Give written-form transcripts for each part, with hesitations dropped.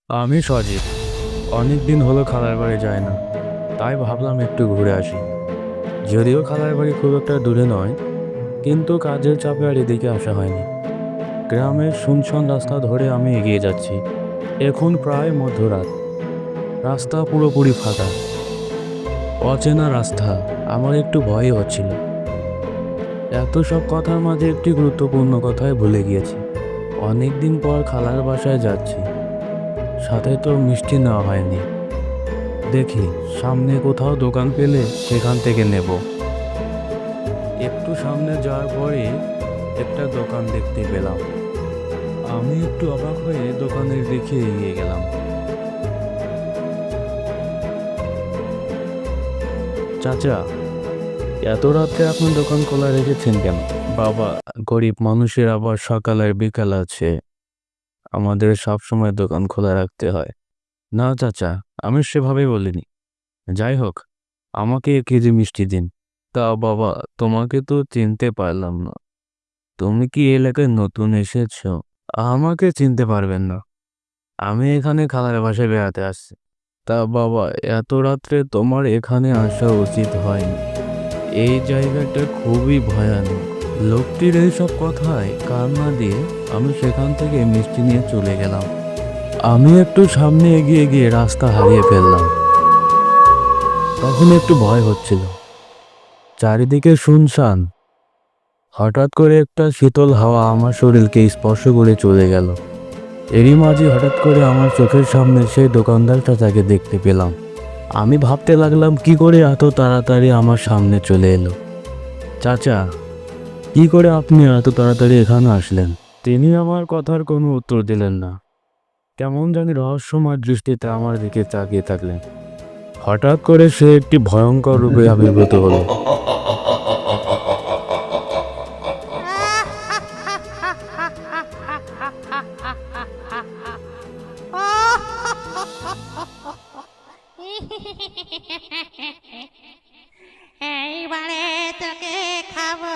আমি সজীব। অনেক দিন হলো খালার বাড়ি যায় না, তাই ভাবলাম একটু ঘুরে আসি। যদিও খালার বাড়ি খুব একটা দূরে নয়, কিন্তু কাজের চাপে আর এদিকে আসা হয়নি। গ্রামের শুনশান রাস্তা ধরে আমি এগিয়ে যাচ্ছি। এখন প্রায় মধ্যরাত, রাস্তা পুরোপুরি ফাঁকা। অচেনা রাস্তা, আমার একটু ভয় হচ্ছিল। এত সব কথার মাঝে একটি গুরুত্বপূর্ণ কথাই ভুলে গিয়েছি। অনেক দিন পর খালার বাসায় যাচ্ছি, সাথে তো মিষ্টি নেওয়া হয়নি। দেখি সামনে কোথাও দোকান পেলে সেখান থেকে নেব। একটু সামনে যাওয়ার পরে একটা দোকান দেখতে পেলাম। আমি একটু অবাক হয়ে দোকানের দিকে এগিয়ে গেলাম। চাচা, এত রাতে আপনার দোকান খোলা রেখেছেন কেন? বাবা, গরিব মানুষের আবার সকাল আর বিকাল আছে, আমাদের সব সময় দোকান খোলা রাখতে হয়। না চাচা, আমি সেভাবে বলিনি। যাই হোক, আমাকে 1 কেজি মিষ্টি দিন। তা বাবা, তোমাকে তো চিনতে পারলাম না। তুমি কি এই এলাকায় নতুন এসেছো? আমাকে চিনতে পারবেন না, আমি এখানে খালার বাসায় বেড়াতে আসছি। তা বাবা, এত রাত্রে তোমার এখানে আসা উচিত হয়নি, এই জায়গাটা খুবই ভয়ানক। লোকটির এইসব কথায় কান না দিয়ে আমি সেখান থেকে মিষ্টি নিয়ে চলে গেলাম। আমি একটু সামনে এগিয়ে গিয়ে রাস্তা হারিয়ে ফেললাম। তখন একটু ভয় হচ্ছিল, চারিদিকে শুনশান। হঠাৎ করে একটা শীতল হাওয়া আমার শরীরকে স্পর্শ করে চলে গেল। এরই মাঝে হঠাৎ করে আমার চোখের সামনে সেই দোকানদার চাচাকে দেখতে পেলাম। আমি ভাবতে লাগলাম কি করে এত তাড়াতাড়ি আমার সামনে চলে এলো। চাচা, কি করে আপনি এত তাড়াতাড়ি এখানে আসলেন? তিনি আমার কথার কোনো উত্তর দিলেন না, কেমন জানি রহস্যময় দৃষ্টিতে আমার দিকে তাকিয়ে থাকলেন। হঠাৎ করে সে একটি ভয়ঙ্কর রূপে আবির্ভূত হলো। এইবারে তোকে খাবো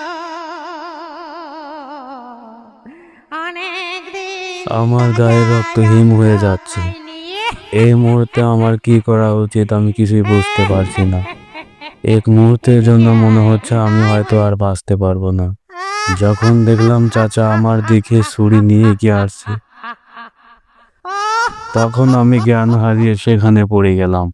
অনেক দিন আমার তাজা গায়ের রক্ত হিম হয়ে যাচ্ছে। খাইনি। এই মুহূর্তে আমার কি করা উচিত আমি কিছুই বুঝতে পারছি না। এক মুহূর্তের জন্য মনে হচ্ছে আমি হয়তো আর বাঁচতে পারবো না। যখন দেখলাম চাচা আমার দিকে ছুরি নিয়ে এগিয়ে আসছে, তখন আমি জ্ঞান হারিয়ে সেখানে পড়ে গেলাম।